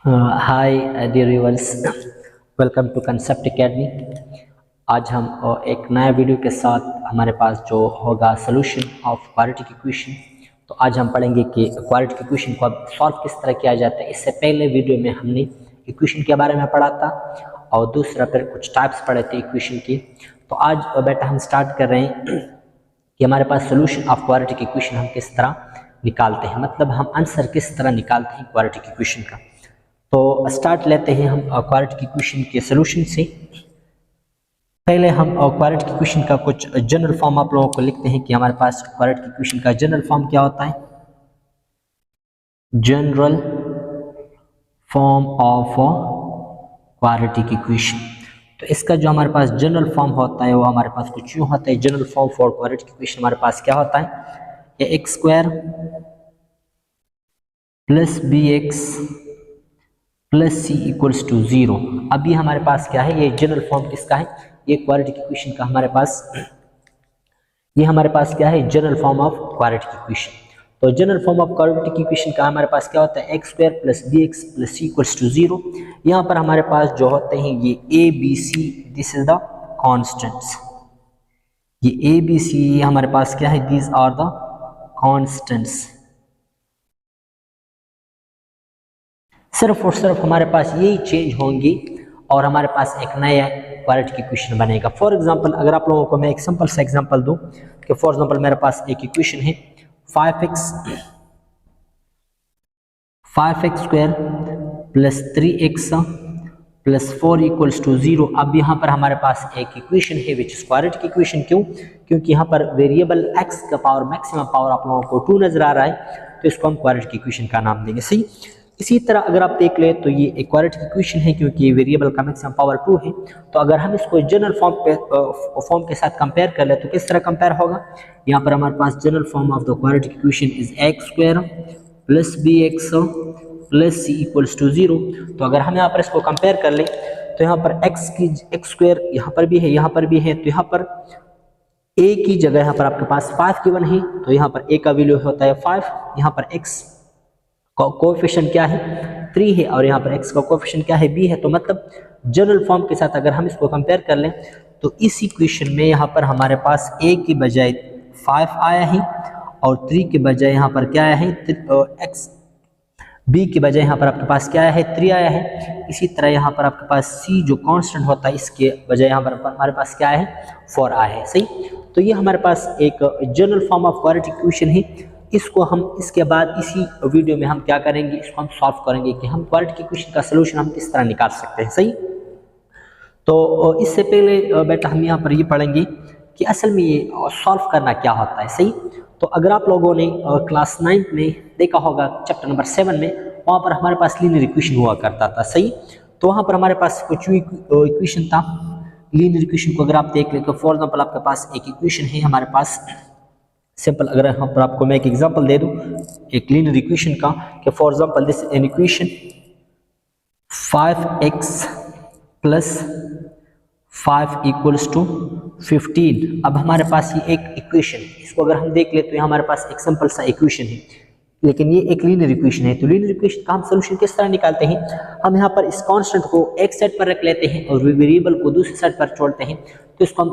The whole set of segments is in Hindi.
Hi dear viewers, welcome to Concept Academy. आज हम एक नया वीडियो के साथ हमारे पास जो होगा सोल्यूशन ऑफ क्वाड्रेटिक इक्वेशन। तो आज हम पढ़ेंगे कि क्वाड्रेटिक इक्वेशन को अब सॉल्व किस तरह किया जाता है। इससे पहले वीडियो में हमने इक्वेशन के बारे में पढ़ा था और दूसरा फिर कुछ टाइप्स पढ़े थे इक्वेशन के। तो आज बेटा हम स्टार्ट कर रहे हैं कि हमारे पास सोल्यूशन ऑफ क्वाड्रेटिक इक्वेशन हम किस तरह निकालते हैं, मतलब हम आंसर किस तरह निकालते हैं क्वाड्रेटिक इक्वेशन का। तो स्टार्ट लेते हैं हम क्वाड्रेटिक इक्वेशन के सॉल्यूशन से। पहले हम क्वाड्रेटिक इक्वेशन का कुछ जनरल फॉर्म आप लोगों को लिखते हैं कि हमारे पास क्वाड्रेटिक इक्वेशन का जनरल फॉर्म क्या होता है। General form of quadratic equation, तो इसका जो हमारे पास जनरल फॉर्म होता है वो हमारे पास कुछ यूं होता है। General form for quadratic equation हमारे पास क्या होता है, x square plus b x plus c equals to 0। अभी हमारे पास क्या है, ये जनरल फॉर्म किसका है, ये क्वाड्रेटिक इक्वेशन का हमारे पास, ये हमारे पास क्या है, general form of quadratic equation. तो general form of quadratic equation का हमारे पास क्या होता है, x square plus b x plus c equals to 0। यहाँ पर हमारे पास जो होते हैं ये a b c, this is the constants. ये ए बी सी हमारे पास क्या है, दीज आर द कॉन्स्टेंट्स। सिर्फ और सिर्फ हमारे पास यही चेंज होंगी और हमारे पास एक नया क्वाड्रेटिक इक्वेशन बनेगा। फॉर एग्जांपल अगर आप लोगों को मैं एक सिंपल सा एग्जांपल दूं कि फॉर एग्जांपल मेरे पास एक इक्वेशन है 5x square plus 3x plus 4 equals to 0। अब यहाँ पर हमारे पास एक इक्वेशन है विच इज क्वाड्रेटिक इक्वेशन। क्यों? क्योंकि यहाँ पर वेरिएबल x का पावर मैक्सिमम पावर आप लोगों को 2 नजर आ रहा है, तो इसको हम क्वाड्रेटिक इक्वेशन का नाम देंगे। सही, इसी तरह अगर आप देख ले तो ये एक क्वाड्रेटिक इक्वेशन है क्योंकि वेरिएबल का मैक्सिमम पावर 2 है। तो अगर हम इसको जनरल फॉर्म के साथ कंपेयर कर ले तो किस तरह कंपेयर होगा, यहाँ पर हमारे पास general form of the quadratic equation is x square plus b x plus c equals to 0। तो अगर हम यहाँ पर इसको कंपेयर कर ले तो यहाँ पर एक्स स्क्वायर यहाँ पर भी है, यहाँ पर भी है, तो यहाँ पर a की जगह यहाँ पर आपके पास 5 गिवन है, तो यहाँ पर a का वैल्यू होता है 5, यहाँ पर x कोएफिशिएंट क्या है 3 है और यहाँ पर x का कोएफिशिएंट क्या है b है। तो मतलब जनरल फॉर्म के साथ अगर हम इसको कंपेयर कर लें तो इस इक्वेशन में यहाँ पर हमारे पास a की बजाय 5 आया है और 3 के बजाय यहाँ पर क्या आया है, x b की बजाय यहाँ पर आपके पास क्या आया है, 3 आया है। इसी तरह यहाँ पर आपके पास c जो कांस्टेंट होता है इसके बजाय यहाँ पर हमारे पास क्या आया है, 4 आया है। सही, तो ये हमारे पास एक general form of quadratic equation है। इसको हम इसके बाद इसी वीडियो में हम क्या करेंगे, इसको हम सॉल्व करेंगे कि हम क्वाड्रेटिक इक्वेशन का सलूशन हम किस तरह निकाल सकते हैं। सही, तो इससे पहले बेटा हम यहाँ पर ये पढ़ेंगे कि असल में ये सॉल्व करना क्या होता है। सही, तो अगर आप लोगों ने क्लास 9 में देखा होगा चैप्टर नंबर 7 में, वहाँ पर हमारे पास लीनियर इक्वेशन हुआ करता था। सही, तो वहाँ पर हमारे पास कुछ इक्वेशन था। लीनियर इक्वेशन को अगर आप देख ले तो फॉर एग्जाम्पल आपके पास एक इक्वेशन है हमारे पास सिंपल, अगर यहाँ पर आपको मैं एक एग्जांपल दे दूं एक लीनियर इक्वेशन का कि for example this an equation 5x plus 5 equals to 15। अब हमारे पास ये एक इक्वेशन, इसको अगर हम देख ले तो हमारे पास एक सिंपल सा इक्वेशन है, लेकिन ये एक लीनियर इक्वेशन है। तो लीनियर इक्वेशन का हम सोल्यूशन किस तरह निकालते हैं, हम यहाँ पर इस कांस्टेंट को एक साइड पर रख लेते हैं और वेरिएबल को दूसरी साइड पर छोड़ते हैं। तो इसको हम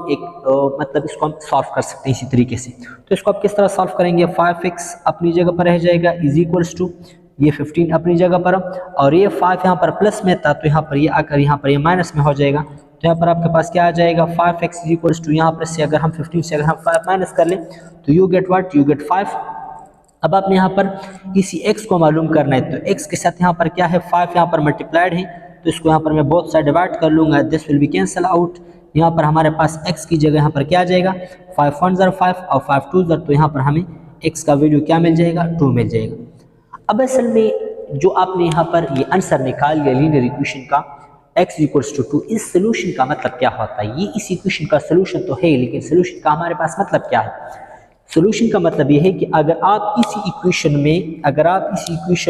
मतलब इसको हम सॉल्व कर सकते हैं इसी तरीके से। तो इसको आप किस तरह सॉल्व करेंगे, 5x अपनी जगह पर रह जाएगा इज इक्वल्स टू ये 15 अपनी जगह पर, और ये 5 यहाँ पर प्लस में था तो यहाँ पर ये आकर यहाँ पर ये माइनस में हो जाएगा। तो यहाँ पर आपके पास क्या आ जाएगा, 5x इज इक्वल्स टू यहाँ पर से अगर हम 15 से अगर हम 5 माइनस कर लें तो you get what, you get 5। अब आपने यहाँ पर इसी x को मालूम करना है, तो x के साथ यहाँ पर क्या है, 5 यहाँ पर मल्टीप्लाइड है, तो इसको यहाँ पर मैं बोथ साइड डिवाइड कर लूंगा, this will be cancel out. यहाँ पर हमारे पास x की जगह यहाँ पर क्या आ जाएगा, 5 1 ज़र 5 और 5 2 ज़र, तो यहाँ पर हमें x का वैल्यू क्या मिल जाएगा, 2 मिल जाएगा। अब असल में जो आपने यहाँ पर ये आंसर निकाल लिया लीनियर इक्वेशन का x इक्वल्स टू 2, इस सोल्यूशन का मतलब क्या होता है, ये इस इक्वेशन का सोल्यूशन तो है, लेकिन सोल्यूशन का हमारे पास मतलब क्या है। सोल्यूशन का मतलब ये है कि अगर आप इसी इक्वेशन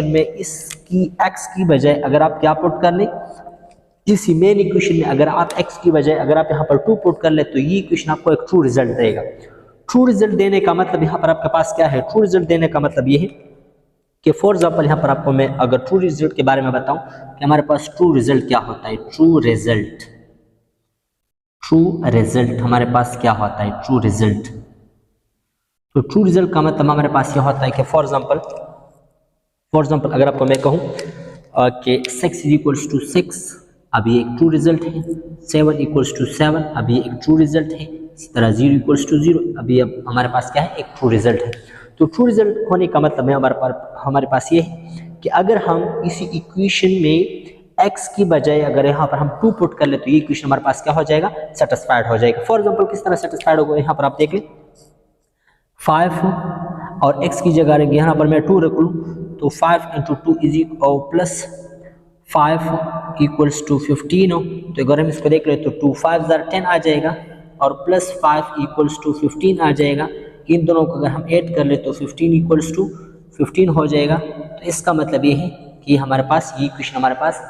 में इसकी x की बजाय अगर आप क्या पुट कर लें, इसी मेन इक्वेशन में अगर आप x की बजाय अगर आप यहाँ पर 2 पुट कर ले तो ये इक्वेशन आपको एक ट्रू रिजल्ट देगा। ट्रू रिजल्ट देने का मतलब यहाँ पर आपके पास क्या है, ट्रू रिजल्ट देने का मतलब ये है कि फॉर एग्जाम्पल यहाँ पर आपको मैं अगर ट्रू रिजल्ट के बारे में बताऊं कि हमारे पास ट्रू रिजल्ट क्या होता है, ट्रू रिजल्ट हमारे पास क्या होता है, ट्रू रिजल्ट। तो ट्रू रिजल्ट का मतलब हमारे पास यह होता है कि फॉर एग्जाम्पल अगर आपको मैं कहूँ कि 6 इक्वल्स टू 6, अभी एक ट्रू रिजल्ट है। 7 इक्वल्स टू 7, अभी एक ट्रू रिजल्ट है। इसी तरह 0 इक्वल्स टू 0, अभी अब हमारे पास क्या है, एक ट्रू रिजल्ट है। तो ट्रू रिजल्ट होने का मतलब है हमारे पास ये है कि अगर हम इसी इक्वेशन में x की बजाय अगर यहाँ पर हम 2 पुट कर ले तो ये इक्वेशन हमारे पास क्या हो जाएगा, सेटिस्फाइड हो जाएगा। फॉर एग्जाम्पल किस तरह सेटिस्फाइड होगा, यहाँ पर आप देख लें 5 और x की जगह यहाँ पर मैं 2 रख लूँ तो 5 into 2 is plus 5 equals to 15 हो। तो अगर हम इसको देख ले तो 2 5 10 आ जाएगा और प्लस 5 इक्वल्स टू 15 आ जाएगा। इन दोनों को अगर हम ऐड कर ले तो 15 इक्वल्स टू 15 हो जाएगा। तो इसका मतलब ये है कि हमारे पास ये इक्वेशन हमारे पास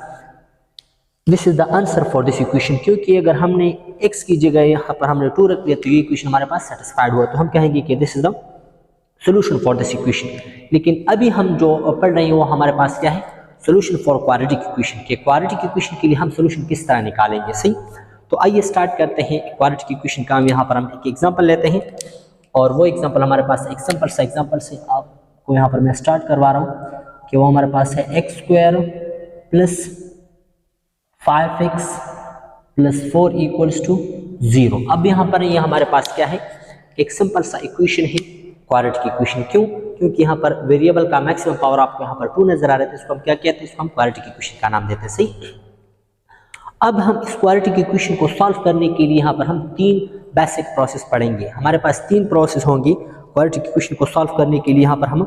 this is the answer for this equation, क्योंकि अगर हमने x की जगह यहाँ पर हमने 2 रख दिया तो ये इक्वेशन हमारे पास सेटिस्फाइड हुआ। तो हम कहेंगे कि this is the solution for this equation. लेकिन अभी हम जो पढ़ रहे हैं वो हमारे पास क्या है, सोल्यूशन फॉर क्वाड्रेटिक इक्वेशन के। क्वाड्रेटिक इक्वेशन के लिए हम सोल्यूशन किस तरह निकालेंगे, सही। तो आइए स्टार्ट करते हैं क्वाड्रेटिक इक्वेशन का। यहाँ पर हम एक एग्जांपल लेते हैं और वो एग्जांपल हमारे पास एग्जांपल से आपको यहाँ पर मैं स्टार्ट करवा रहा हूँ कि वो हमारे पास है x² plus 5x plus 4 equals to 0। अब यहाँ पर ये हमारे पास क्या है, एक सिंपल सा इक्वेशन है क्वाड्रेटिक इक्वेशन। क्यों? क्योंकि यहाँ पर वेरिएबल का मैक्सिमम पावर आपको यहाँ पर 2 नजर आ रहे थे, इसको हम क्या कहते हैं, इसको हम क्वाड्रेटिक इक्वेशन का नाम देते हैं, सही। अब हम इस क्वाड्रेटिक इक्वेशन को सॉल्व करने के लिए यहाँ पर हम 3 बेसिक प्रोसेस पढ़ेंगे। हमारे पास 3 प्रोसेस होंगी क्वाड्रेटिक इक्वेशन को सॉल्व करने के लिए। यहाँ पर हम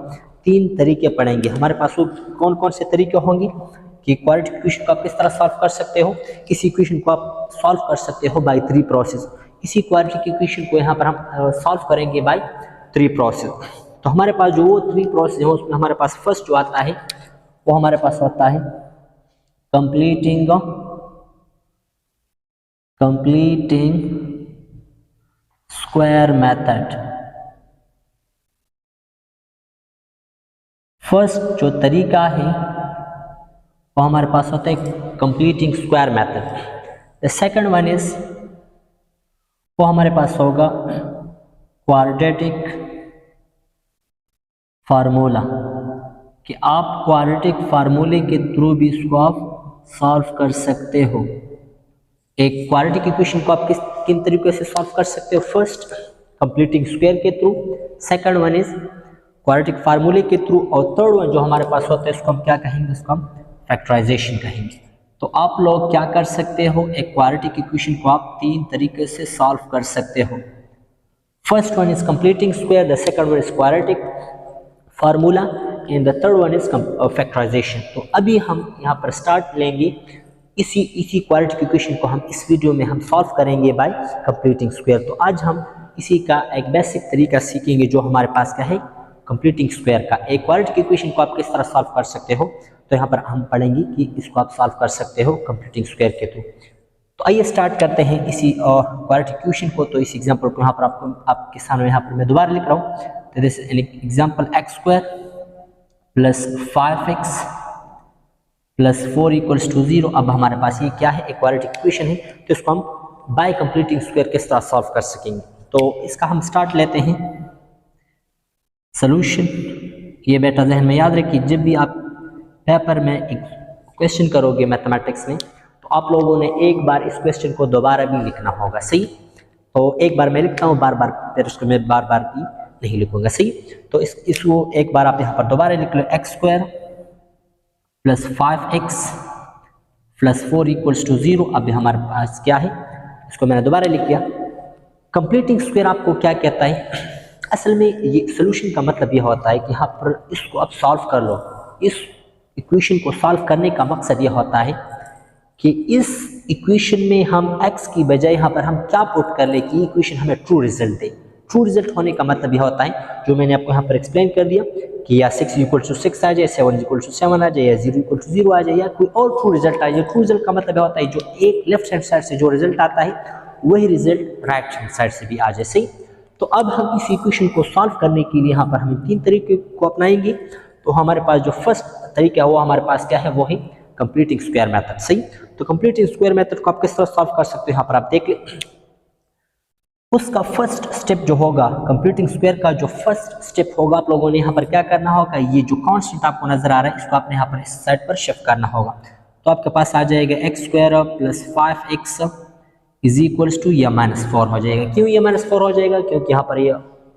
3 तरीके पढ़ेंगे। हमारे पास वो कौन कौन से तरीके होंगे कि क्वाड्रेटिक इक्वेशन को आप किस तरह सॉल्व कर सकते हो। इस इक्वेशन को आप सॉल्व कर सकते हो बाय 3 प्रोसेस। इसी क्वाड्रेटिक इक्वेशन को यहाँ पर हम सॉल्व करेंगे बाय 3 प्रोसेस। तो हमारे पास जो 3 प्रोसेस है उसमें हमारे पास फर्स्ट जो आता है वो हमारे पास होता है कंप्लीटिंग स्क्वायर मेथड। फर्स्ट जो तरीका है वो हमारे पास होता है completing square method. The second one is वो हमारे पास होगा क्वाड्रेटिक फार्मूला, कि आप क्वाड्रेटिक फार्मूले के थ्रू भी इसको आप सॉल्व कर सकते हो। एक क्वाड्रेटिक इक्वेशन को आप किन तरीके से सॉल्व कर सकते हो, फर्स्ट कंप्लीटिंग स्क्वायर के through, second one is quadratic फार्मूले के थ्रू, और थर्ड वन जो हमारे पास होता है इसको हम क्या कहेंगे, इसको हम फैक्टराइजेशन कहेंगे। तो आप लोग क्या कर सकते हो, एक क्वाड्रेटिक इक्वेशन को आप 3 तरीके से सॉल्व कर सकते हो। First one is completing square, the second one is quadratic formula and the third one is factorisation. तो अभी हम यहाँ पर स्टार्ट लेंगे इसी क्वाड्रेटिक इक्वेशन को हम इस वीडियो में हम सॉल्व करेंगे बाय कंप्लीटिंग स्क्वायर। तो आज हम इसी का एक बेसिक तरीका सीखेंगे जो हमारे पास क्या है, कंप्लीटिंग स्क्वायर का। एक क्वाड्रेटिक इक्वेशन को आप किस तरह सॉल्व कर सकते हो, तो यहाँ पर हम पढ़ेंगे कि इसको आप सॉल्व कर सकते हो कंप्लीटिंग स्क्वायर के थ्रू। तो आइए स्टार्ट करते हैं इसी क्वाड्रेटिक इक्वेशन को। तो इस एग्जांपल को यहाँ पर आपके सामने यहाँ पर मैं दोबारा लिख रहा हूँ। तो this example x² plus 5x plus 4 equals to 0। अब हमारे पास ये क्या है, एक क्वाड्रेटिक इक्वेशन है, तो इसको हम बाय कंप्लीटिंग स्क्वायर किस तरह सॉल्व कर सकेंगे। तो इसका हम स्टार्ट लेते हैं सॉल्यूशन। ये बेटा जहन में याद रखिए, जब भी आप पेपर में एक क्वेश्चन करोगे मैथमेटिक्स में तो आप लोगों ने एक बार इस क्वेश्चन को दोबारा भी लिखना होगा, सही। तो एक बार मैं लिखता हूँ, बार बार फिर उसको मैं बार बार भी नहीं लिखूंगा, सही। तो इसको एक बार आप यहाँ पर दोबारा लिख लो, x² plus 5x plus 4 equals to 0। अब हमारे पास क्या है, इसको मैंने दोबारा लिख दिया। कंप्लीटिंग स्क्वायर आपको क्या कहता है, असल में ये सोल्यूशन का मतलब यह होता है कि यहाँ पर इसको आप सॉल्व कर लो। इस इक्वेशन को सॉल्व करने का मकसद यह होता है कि इस इक्वेशन में हम x की बजाय यहाँ पर हम क्या पुट कर ले कि इक्वेशन हमें ट्रू रिजल्ट दे। ट्रू रिजल्ट होने का मतलब यह होता है जो मैंने आपको यहाँ पर एक्सप्लेन कर दिया कि या 6 इक्वल्स टू 6 आ जाए, 7 इक्वल्स टू 7 आ जाए, या 0 इक्वल्स टू 0 आ जाए, या कोई और ट्रू रिजल्ट आ जाए। ट्रू रिजल्ट का मतलब यह होता है जो एक लेफ्ट हैंड साइड से जो रिजल्ट आता है वही रिजल्ट राइट हैंड साइड से भी आ जाए, सही। तो अब हम इस इक्वेशन को सॉल्व करने के लिए यहाँ पर हम 3 तरीके को अपनाएंगे। तो हमारे पास जो फर्स्ट तरीका है वो हमारे पास क्या है, वो है कंप्लीटिंग स्क्वायर मेथड। सही, तो कंप्लीटिंग स्क्वायर मेथड को आप किस तरह सॉल्व कर सकते हो, यहाँ पर आप देख ले। उसका फर्स्ट स्टेप जो होगा, कंप्लीटिंग स्क्वायर का जो फर्स्ट स्टेप होगा, आप लोगों ने यहाँ पर क्या करना होगा, ये जो कांस्टेंट आपको नजर आ रहा है इसको आपने यहाँ पर इस साइड पर शिफ्ट करना होगा। तो आपके पास आ जाएगा x square plus 5x is equals to या -4 हो जाएगा। क्यों ये -4 हो जाएगा, क्योंकि यहाँ पर ये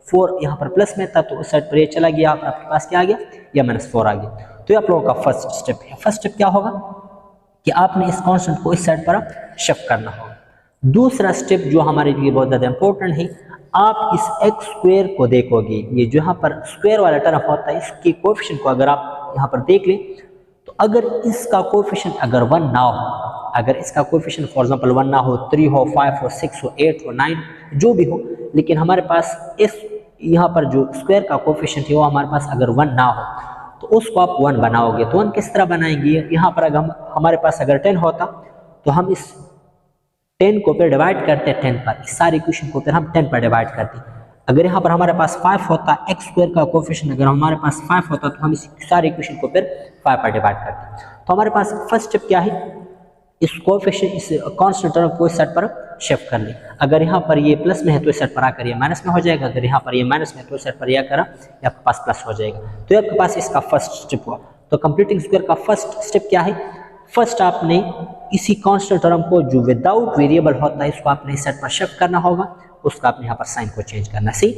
4 यहाँ पर प्लस में था, तो उस साइड पर ये चला गया, आपके पास क्या आ गया, या -4 आ गया। तो ये आप लोगों का फर्स्ट स्टेप है। फर्स्ट स्टेप क्या होगा कि आपने इस कांस्टेंट को इस साइड पर शिफ्ट करना होगा। दूसरा स्टेप जो हमारे लिए बहुत ज़्यादा इंपॉर्टेंट है, आप इस एक्स स्क्वायर को देखोगे, ये जो यहाँ पर स्क्वायर वाला टर्म होता है इसके कोएफिशिएंट को अगर आप यहाँ पर देख लें, तो अगर इसका कोएफिशिएंट अगर 1 ना हो, अगर इसका कोएफिशिएंट फॉर एग्जांपल 1 ना हो, 3 हो, 5 हो, 6 हो, 8 हो, 9 जो भी हो, लेकिन हमारे पास इस यहाँ पर जो स्क्वायर का कोएफिशिएंट है वो हमारे पास अगर 1 ना हो, तो उसको आप 1 बनाओगे। तो 1 किस तरह बनाएंगे, यहाँ पर अगर हमारे पास अगर 10 होता तो हम इस 10 को फिर डिवाइड करते हैं 10 पर, इस सारे इक्वेशन को फिर हम 10 पर डिवाइड करते हैं। अगर यहाँ पर हमारे पास 5 होता, एक्स स्क्वायर का कोएफिशिएंट अगर हमारे पास 5 होता तो हम इस सारे इक्वेशन को फिर 5 पर डिवाइड करते हैं। तो हमारे पास फर्स्ट स्टेप क्या है, इस कोएफिशिएंट इस कांस्टेंट टर्म को इस साइड पर शिफ्ट कर ले। अगर यहाँ पर ये प्लस में है तो इस साइड पर आकर ये माइनस में हो जाएगा, अगर यहाँ पर ये माइनस में है तो इस साइड पर यह करा ये आपके पास प्लस हो जाएगा। तो आपके पास इसका फर्स्ट स्टेप हुआ। तो कंप्लीटिंग स्क्वायर का फर्स्ट स्टेप क्या है, फर्स्ट आपने इसी कांस्टेंट टर्म को जो विदाउट वेरिएबल होता है इसको आपने इस साइड पर शिफ्ट करना होगा, उसका आपने यहाँ पर साइन को चेंज करना। सही,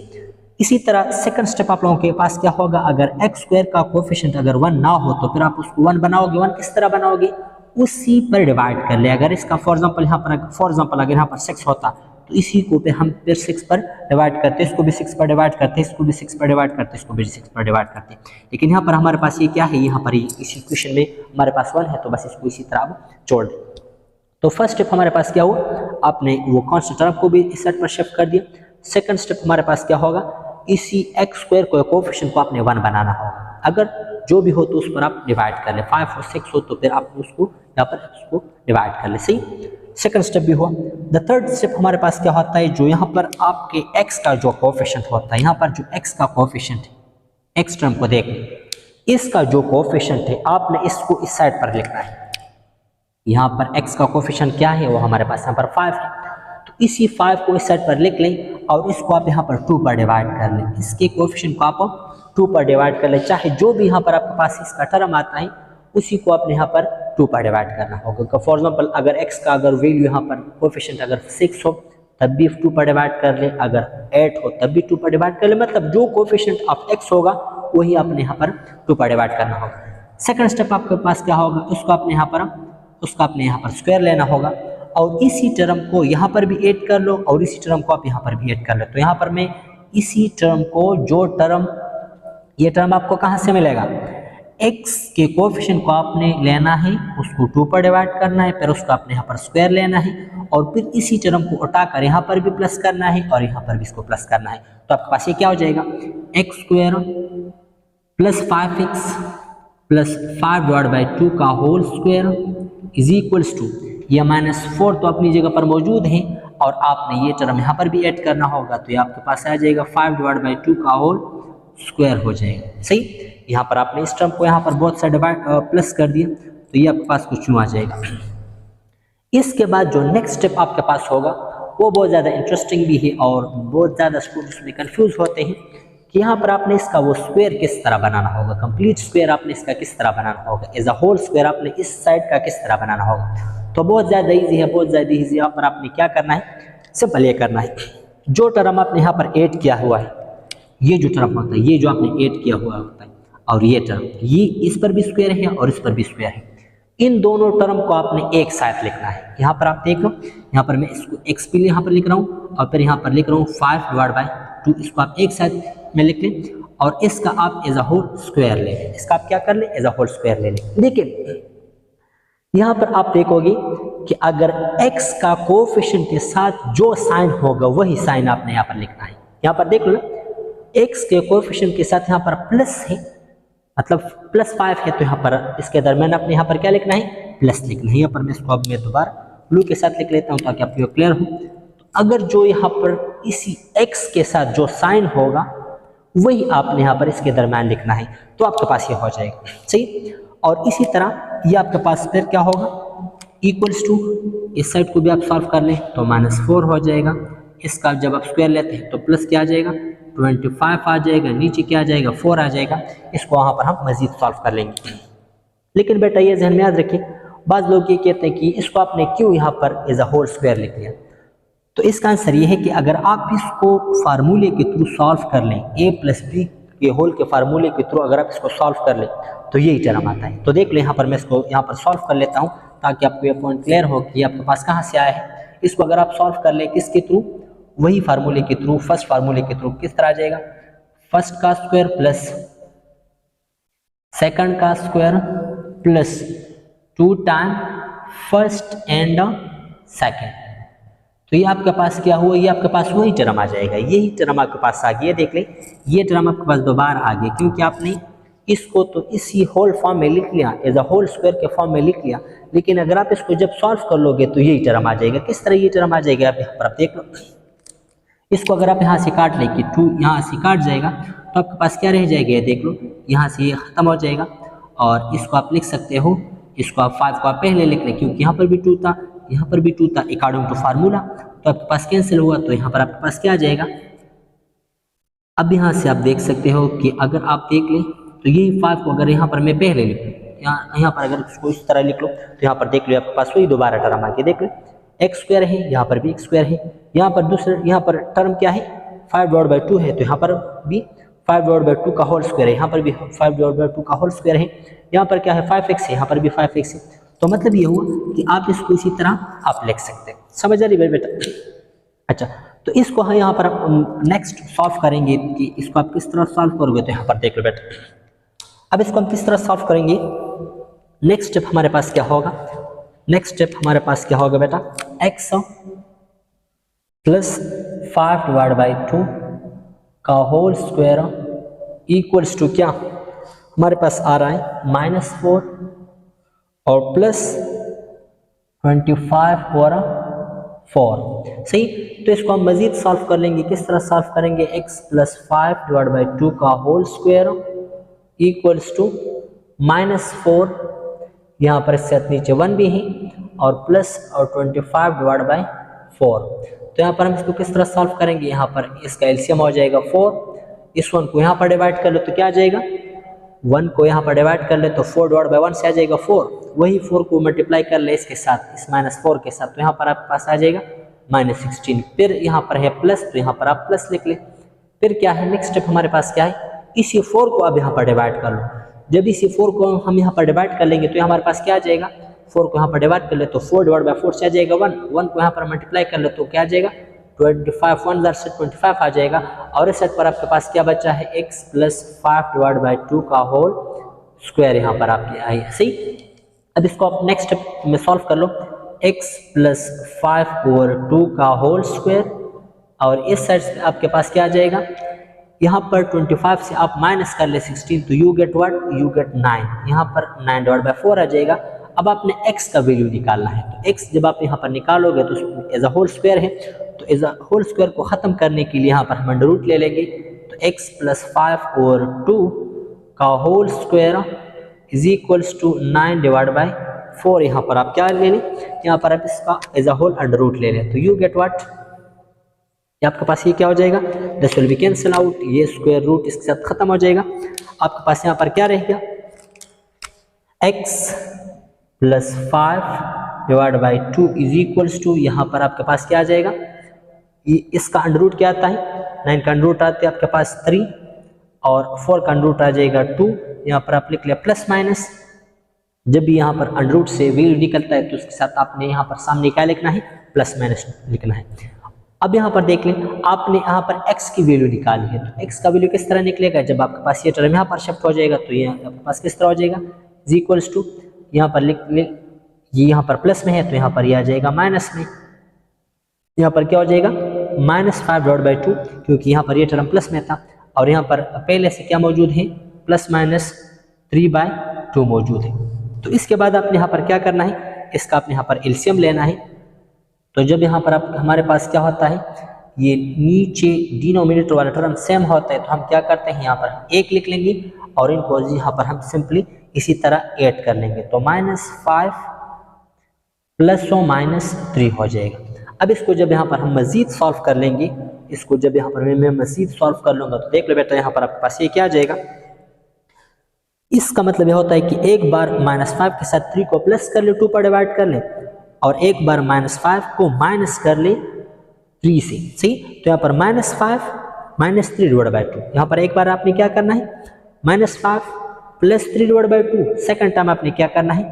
इसी तरह सेकंड स्टेप आप लोगों के पास क्या होगा, अगर एक्स स्क्वायर का कोएफिशिएंट अगर 1 ना हो तो फिर आप उसको 1 बनाओगे। 1 किस तरह बनाओगे, उसी पर डिवाइड कर ले। अगर इसका फॉर एग्जांपल यहाँ पर अगर यहाँ पर 6 होता तो इसी को फिर हम फिर 6 पर डिवाइड करते, इसको भी 6 पर डिवाइड करते, इसको भी 6 पर डिवाइड करते, इसको भी 6 पर डिवाइड करते। लेकिन यहाँ पर हमारे पास ये क्या है, यहाँ पर इस इक्वेशन में हमारे पास 1 है तो बस इसको इसी तरह आप जोड़ दें। तो फर्स्ट स्टेप हमारे पास क्या हुआ, आपने वो कांस्टेंट टर्म को भी इस साइड पर शिफ्ट कर दिया। सेकंड स्टेप हमारे पास क्या होगा, इसी एक्स स्क्वायर को कोएफिशिएंट को आपने 1 बनाना होगा। अगर जो भी हो तो उस पर आप डिवाइड कर ले, 5 और 6 हो तो फिर आप उसको यहाँ पर उसको डिवाइड कर ले। सही, सेकंड स्टेप भी हुआ। द थर्ड स्टेप हमारे पास क्या होता है, जो यहाँ पर आपके एक्स का जो कोएफिशिएंट होता है, यहाँ पर जो एक्स का कोएफिशिएंट है, एक्स टर्म को देख लें, इसका जो कोएफिशिएंट है आपने इसको इस साइड पर लिखना है। यहाँ पर x का कोएफिशिएंट क्या है, वो हमारे पास यहाँ पर 5 है, तो इसी 5 को इस साइड पर लिख लें और इसको आप यहाँ पर 2 पर डिवाइड कर लें। इसके कोएफिशिएंट को आप 2 पर डिवाइड कर लें, चाहे जो भी यहाँ पर आपके पास इसका टर्म आता है उसी को आपने यहाँ पर 2 पर डिवाइड करना होगा। फॉर एग्जाम्पल अगर x का अगर वैल्यू यहाँ पर कोएफिशिएंट अगर 6 हो तब भी 2 पर डिवाइड कर ले, अगर 8 हो तब भी 2 पर डिवाइड कर ले, मतलब जो कोएफिशिएंट ऑफ x होगा वही आपने यहाँ पर 2 पर डिवाइड करना होगा। सेकंड स्टेप आपके पास क्या होगा, उसका आपने यहाँ पर स्क्वायर लेना होगा और इसी टर्म को यहाँ पर भी ऐड कर लो और इसी टर्म को आप यहाँ पर भी ऐड कर लो। तो यहाँ पर मैं इसी टर्म को जो टर्म ये टर्म आपको कहाँ से मिलेगा, x के कोएफिशिएंट को आपने लेना है, उसको 2 पर डिवाइड करना है, फिर उसको आपने यहाँ पर स्क्वायर लेना है और फिर इसी टर्म को उठाकर यहाँ पर भी प्लस करना है और यहाँ पर भी इसको प्लस करना है। तो आपके पास ये क्या हो जाएगा, x square plus 5x plus 5/2 का whole square is equals to या -4 तो अपनी जगह पर मौजूद है और आपने ये टर्म यहाँ पर भी ऐड करना होगा। तो ये आपके पास आ जाएगा 5/2 का होल स्क्वायर हो जाएगा। सही, यहाँ पर आपने इस टर्म को यहाँ पर बहुत सा डिवाइड प्लस कर दिया तो ये आपके पास कुछ यूँ आ जाएगा। इसके बाद जो नेक्स्ट स्टेप आपके पास होगा वो बहुत ज़्यादा इंटरेस्टिंग भी है और बहुत ज़्यादा स्टूडेंट्स में कंफ्यूज होते हैं कि यहाँ पर आपने इसका वो स्क्वायर किस तरह बनाना होगा, कंप्लीट स्क्वायर आपने इसका किस तरह बनाना होगा, एज अ होल स्क्वायर आपने इस साइड का किस तरह बनाना होगा। तो बहुत ज़्यादा ईजी है, बहुत ज़्यादा ईजी। यहाँ पर आपने क्या करना है, सिंपल ये करना है, जो टर्म आपने यहाँ पर ऐड किया हुआ है, ये जो टर्म होता है, ये जो आपने ऐड किया हुआ होता है और ये टर्म, ये इस पर भी स्क्वायर है और इस पर भी स्क्वायर है, इन दोनों टर्म को आपने एक साथ लिखना है। यहाँ पर आप देख लो, यहाँ पर मैं इसको एक्स भी यहाँ पर लिख रहा हूँ और फिर यहाँ पर लिख रहा हूँ 5/2, इसको आप एक साथ में लिख लें और इसका आप एज अ होल स्क्वायर ले लें, इसका आप क्या कर लें, एज अ होल स्क्वायर ले लें। लेकिन यहाँ पर आप देखोगे कि अगर x का कोएफिशिएंट के साथ जो साइन होगा वही साइन आपने यहाँ पर लिखना है। यहाँ पर देख लो, x के कोएफिशिएंट के साथ यहाँ पर प्लस है, मतलब +5 है, तो यहाँ पर इसके दरमियान आपने यहाँ पर क्या लिखना है, प्लस लिखना है। यहाँ पर मैं इसको अब मैं दोबारा ब्लू के साथ लिख लेता हूँ ताकि आपको क्लियर हो। तो अगर जो यहाँ पर इसी x के साथ जो साइन होगा वही आपने यहाँ पर इसके दरम्यान लिखना है, तो आपके पास ये हो जाएगा। सही। और इसी तरह ये आपके पास फिर क्या होगा, इक्वल्स टू, इस साइड को भी आप सॉल्व कर लें तो -4 हो जाएगा। इसका जब आप स्क्वायर लेते हैं तो प्लस क्या आ जाएगा, 25 आ जाएगा, नीचे क्या आ जाएगा, 4 आ जाएगा। इसको वहाँ पर हम मजीद सॉल्व कर लेंगे। लेकिन बेटा ये ध्यान में याद रखिए, बाज़ लोग ये कहते हैं कि इसको आपने क्यों यहाँ पर एज अ होल स्क्वायर लिख लिया, तो इसका आंसर ये है कि अगर आप इसको फार्मूले के थ्रू सॉल्व कर लें, a+b के होल के फार्मूले के थ्रू अगर आप इसको सॉल्व कर लें तो यही टर्म आता है। तो देख लें यहाँ पर मैं इसको यहाँ पर सॉल्व कर लेता हूँ ताकि आपको ये पॉइंट क्लियर हो कि आपके पास कहाँ से आया है। इसको अगर आप सॉल्व कर लें किसके थ्रू, वही फार्मूले के थ्रू, फर्स्ट फार्मूले के थ्रू, किस तरह आ जाएगा, फर्स्ट का स्क्वायर प्लस सेकंड का square plus 2 time first and second. तो ये आपके पास क्या हुआ, ये आपके पास वही टर्म आ जाएगा, यही टर्म आपके पास आ गया। देख ले ये टर्म आपके पास दोबारा आ गया क्योंकि आपने इसको तो इसी होल फॉर्म में लिख लिया, एज अ होल स्क्वायर के फॉर्म में लिख लिया, लेकिन अगर आप इसको जब सॉल्व कर लोगे तो यही टर्म आ जाएगा। किस तरह ये टर्म आ जाएगा, आप यहाँ पर आप देख लो, इसको अगर आप यहाँ से काट ले कि 2 यहाँ से काट जाएगा तो आपके पास क्या रह जाएगा, ये देख लो, यहाँ से ये खत्म हो जाएगा। और इसको आप लिख सकते हो, इसको आप 5 को आप पहले लिख लें क्योंकि यहाँ पर भी 2 था, यहाँ पर भी 2 था, अकॉर्डिंग टू फार्मूला, तो आपके पास कैंसिल हुआ, तो यहाँ पर आपके पास क्या आ जाएगा। अब यहाँ से आप देख सकते हो कि अगर आप देख लें तो यही 5 को अगर यहाँ पर मैं पहले लिख लूँ, यहाँ पर अगर इसको इस तरह लिख लो तो यहाँ पर देख लो आपके पास वही दोबारा टर्म आ गया। देख लो एक्स स्क्वायर है, यहाँ पर भी एक्स स्क्वायर है, यहाँ पर दूसरे यहाँ पर टर्म क्या है 5/2 है, तो यहाँ पर भी 5/2 का होल स्क्वायर है, यहाँ पर भी 5/2 का होल स्क्वायर है, यहाँ पर क्या है 5x है, यहाँ पर भी 5x है। तो मतलब ये हुआ कि आप इसको इसी तरह आप लिख सकते हैं। समझ आ रही बेटा। अच्छा, तो इसको हम यहाँ पर नेक्स्ट सॉल्व करेंगे कि इसको आप किस तरह सॉल्व करोगे, तो यहाँ पर देख लो बेटा। अब इसको हम किस तरह सॉल्व करेंगे, नेक्स्ट स्टेप हमारे पास क्या होगा, नेक्स्ट स्टेप हमारे पास क्या होगा बेटा, x प्लस 5/2 का होल स्क्वायर इक्वल्स टू क्या, हमारे पास आ रहा है -4 और प्लस 25/4। सही। तो इसको हम मजीद सॉल्व कर लेंगे, किस तरह सॉल्व करेंगे, x प्लस 5/2 का होल स्क्वायर इक्वल्स टू -4, यहाँ पर इससे नीचे 1 भी है, और प्लस और 25/4। तो यहाँ पर हम इसको किस तरह सॉल्व करेंगे, यहाँ पर इसका एलसीएम हो जाएगा 4, इस 1 को यहाँ पर डिवाइड कर लो तो क्या आ जाएगा, 1 को यहाँ पर डिवाइड कर ले तो 4/1 से आ जाएगा 4, वही 4 को मल्टीप्लाई कर ले इसके साथ, इस -4 के साथ, तो यहाँ पर आपके पास आ जाएगा -16। फिर यहाँ पर है प्लस, तो यहाँ पर आप प्लस लिख ले। फिर क्या है, नेक्स्ट स्टेप हमारे पास क्या है, इसी 4 को आप यहाँ पर डिवाइड कर लो। जब इसी 4 को हम यहाँ पर डिवाइड कर लेंगे तो हमारे पास क्या आ जाएगा, 4 को यहाँ पर डिवाइड कर ले तो 4/4 से आ जाएगा 1, 1 को यहाँ पर मल्टीप्लाई कर ले तो क्या आ जाएगा 25, 1 से 25 आ जाएगा। और इस साइड पर आपके पास क्या बचा है, x प्लस 5/2 का होल स्क्वायर यहाँ पर आपके आई है। सही। अब इसको आप नेक्स्ट स्टेप में सॉल्व कर लो, x प्लस 5/2 का होल स्क्वायर, और इस साइड से आपके पास क्या आ जाएगा, यहाँ पर 25 से आप माइनस कर ले 16, तो you get what, you get 9, यहाँ पर 9/4 आ जाएगा। अब आपने x का वैल्यू निकालना है, तो x जब आप यहाँ पर निकालोगे तो एज अ होल स्क्वायर है, तो एज अ होल स्क्वायर को ख़त्म करने के लिए यहाँ पर हम अंडर रूट ले लेंगे, तो x प्लस 5/2 का whole square is equals to 9/4। यहाँ पर आप क्या ले लें, यहाँ पर आप इसका as a whole under root ले लें, तो यू गेट व्हाट, आपके पास ये क्या हो जाएगा, this will be cancel out, ये स्क्वायर रूट इसके साथ खत्म हो जाएगा। आपके पास यहाँ पर क्या रहेगा, x plus 5/2 is equals to, यहाँ पर आपके पास क्या आ जाएगा, ये इसका अंडर रूट क्या आता है, 9 का अंडर रूट आते हैं आपके पास 3, और 4 का अंडर रूट आ जाएगा 2। यहाँ पर आप लिख लिया प्लस माइनस, जब भी यहाँ पर अंडर रूट से वैल्यू निकलता है तो उसके साथ आपने यहाँ पर सामने क्या लिखना है, प्लस माइनस लिखना है। अब यहाँ पर देख लें, आपने यहाँ पर x की वैल्यू निकाली है, तो x का वैल्यू किस तरह निकलेगा, जब आपके पास ये टर्म यहाँ पर शिफ्ट हो जाएगा तो ये आपके पास किस तरह हो जाएगा, इज इक्वल्स टू, यहाँ पर लिख ले, ये यहाँ पर प्लस में है तो यहाँ पर ये आ जाएगा माइनस में, यहाँ पर क्या हो जाएगा -5/2, क्योंकि यहाँ पर ये टर्म प्लस में था, और यहाँ पर पहले से क्या मौजूद है, +-3/2 मौजूद है। तो इसके बाद आपने यहाँ पर क्या करना है, इसका आपने यहाँ पर एलसीएम लेना है। तो जब यहाँ पर आप हमारे पास क्या होता है, ये नीचे डिनोमिनेटर वाला टर्म सेम होता है, तो हम क्या करते हैं यहाँ पर 1 लिख लेंगे और इनको यहाँ पर हम सिंपली इसी तरह ऐड कर लेंगे, तो -5 प्लस और -3 हो जाएगा। अब इसको जब यहाँ पर हम मजीद सॉल्व कर लेंगे, इसको जब यहाँ पर मैं मजीद सॉल्व कर लूंगा तो देख लो बेटा यहाँ पर आपके पास ये क्या आ जाएगा। इसका मतलब यह होता है कि एक बार -5 के साथ 3 को प्लस कर ले, 2 पर डिवाइड कर ले, और एक बार -5 को माइनस कर ले 3 से। सही, तो यहाँ पर -5 -3 डिवाइड बाई 2, यहाँ पर एक बार आपने क्या करना है -5 plus 3 divide by 2, second time आपने क्या करना है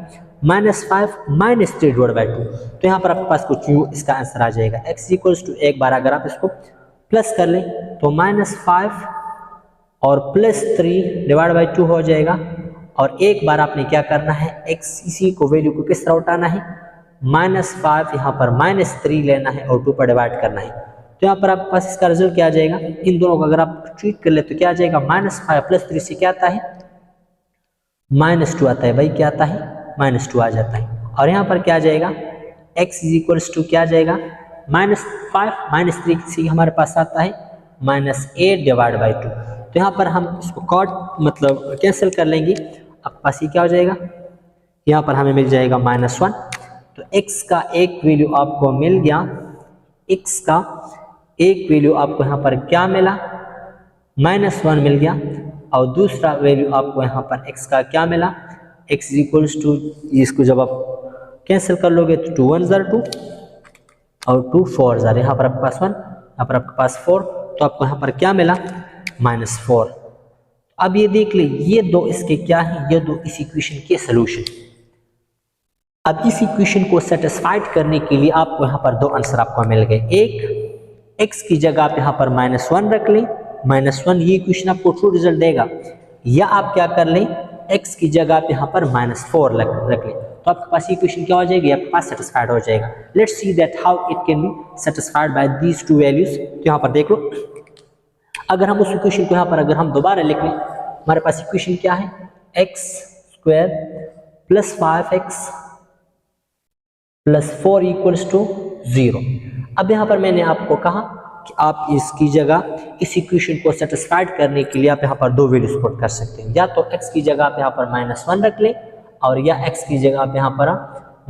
-5 -3 डिवाइड बाई 2, तो यहाँ पर आपके पास कुछ इसका आंसर आ जाएगा x इक्वल्स टू एक बार अगर आप इसको प्लस कर लें तो -5 और +3 डिवाइड बाई 2 हो जाएगा, और एक बार आपने क्या करना है x इसी को वैल्यू को किस तरह उठाना है -5 यहाँ पर -3 लेना है और 2 पर डिवाइड करना है, तो यहाँ पर आपके पास इसका रिजल्ट क्या आ जाएगा। इन दोनों को अगर आप ट्रीट कर ले तो क्या आ जाएगा -5 + 3 से क्या आता है -2 आता है भाई, क्या आता है -2 आ जाता है, और यहाँ पर क्या आ जाएगा x इक्वल्स टू क्या आ जाएगा -5 -3 से हमारे पास आता है -8 डिवाइड बाई 2, तो यहाँ पर हम इसको कॉट मतलब कैंसिल कर लेंगे, आपके पास ये क्या हो जाएगा, यहाँ पर हमें मिल जाएगा -1, तो x का एक वैल्यू आपको मिल गया, x का एक वैल्यू आपको यहाँ पर क्या मिला -1 मिल गया, और दूसरा वैल्यू आपको यहाँ पर x का क्या मिला x इक्वल्स टू, इसको जब आप कैंसिल कर लोगे तो 2 1 ज़र 2 और 2 4 ज़र, यहाँ पर आपके पास 1, यहाँ पर आपके पास 4, तो आपको यहाँ पर क्या मिला -4। अब ये देख ले ये दो इसके क्या है, ये दो इस इक्वेशन के सॉल्यूशन। अब इस इक्वेशन को सेटिस्फाइड करने के लिए आपको यहाँ पर दो आंसर आपको मिल गए, एक x की जगह आप यहाँ पर -1 रख लें, -1 ये इक्वेशन आपको ट्रू रिजल्ट देगा, या आप क्या कर लें x की जगह आप यहाँ पर -4 रख लें, तो आपके पास इक्वेशन क्या हो जाएगी, आपके पास सेटिस्फाइड हो जाएगा। Let's see that how it can be satisfied by these two values. तो यहाँ पर देख लो, अगर हम उस इक्वेशन को यहाँ पर अगर हम दोबारा लिख लें, हमारे पास इक्वेशन क्या है x² + 5x + 4 = 0। अब यहाँ पर मैंने आपको कहा कि आप इसकी जगह इस इक्वेशन को सेटिस्फाइड करने के लिए आप यहाँ पर दो वैल्यूज पुट कर सकते हैं, या तो x की जगह आप यहाँ पर -1 रख लें, और या x की जगह आप यहाँ पर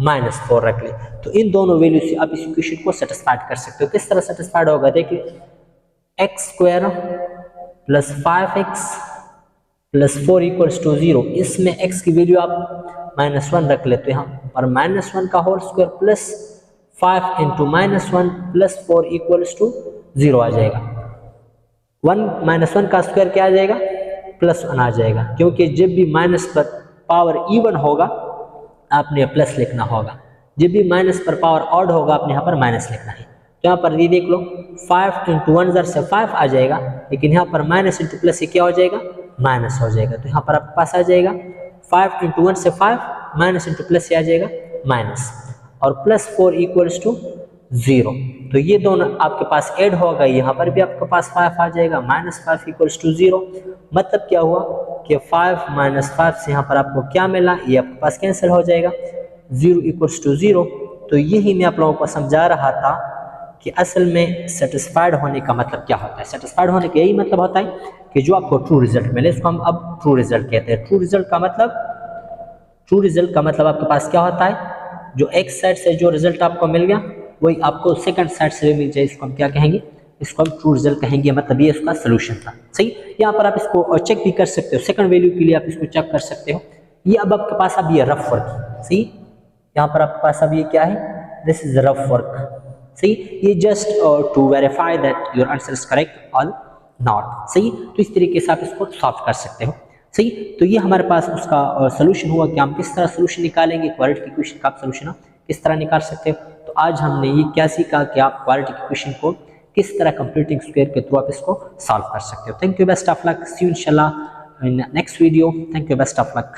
-4 रख लें, तो इन दोनों वैल्यू से आप इस इक्वेशन को सेटिस्फाइड कर सकते हो। किस तरह सेटिस्फाइड होगा देखिए, x² + 5x + 4 = 0, इसमें x की वैल्यू आप -1 रख ले, तो यहाँ पर -1 का होल स्क्वायर प्लस 5 × -1 + 4 = 0 आ जाएगा। 1 का स्क्वायर क्या आ जाएगा +1 आ जाएगा, क्योंकि जब भी माइनस पर पावर इवन होगा आपने प्लस लिखना होगा, जब भी माइनस पर पावर ऑड होगा आपने यहाँ पर माइनस लिखना है। तो यहाँ पर ये देख लो 5 × 1 ज़र से 5 आ जाएगा, लेकिन यहाँ पर माइनस इंटू प्लस से क्या हो जाएगा माइनस हो जाएगा, तो यहाँ पर आपके पास आ जाएगा 5 × 1 से 5 माइनस इंटू प्लस से आ जाएगा माइनस, और +4 = 0, तो ये दोनों आपके पास ऐड होगा, यहाँ पर भी आपके पास 5 आ जाएगा, -5 = 0। मतलब क्या हुआ कि 5 - 5 से यहाँ पर आपको क्या मिला, ये आपके पास कैंसिल हो जाएगा, 0 = 0। तो यही मैं आप लोगों को समझा रहा था कि असल में सेटिस्फाइड होने का मतलब क्या होता है। सेटिस्फाइड होने का यही मतलब होता है कि जो आपको ट्रू रिजल्ट मिले इसको हम अब ट्रू रिजल्ट कहते हैं। ट्रू रिजल्ट का मतलब आपके पास क्या होता है, जो एक साइड से जो रिजल्ट आपको मिल गया वही आपको सेकंड साइड से भी मिल जाए, इसको हम क्या कहेंगे, इसको हम ट्रू रिजल्ट कहेंगे, मतलब ये इसका सोल्यूशन था। सही, यहाँ पर आप इसको चेक भी कर सकते हो, सेकंड वैल्यू के लिए आप इसको चेक कर सकते हो। ये अब आपके पास अब ये रफ वर्क है। सही, यहाँ पर आपके पास अब ये क्या है, दिस इज रफ वर्क। सही, ये just to verify that your answer is correct और नॉट। सही, तो इस तरीके से आप इसको सॉल्व कर सकते हो। सही, तो ये हमारे पास उसका सोल्यूशन हुआ कि हम किस तरह सोल्यूशन निकालेंगे, क्वाड्रेटिक इक्वेशन का सोल्यूशन आप किस तरह निकाल सकते हो। तो आज हमने ये क्या सीखा कि आप क्वाड्रेटिक इक्वेशन को किस तरह कंप्लीटिंग स्क्वायर के थ्रू आप इसको सॉल्व कर सकते हो। Thank you, best of luck, see you इंशाल्लाह in next video. Thank you, best of luck.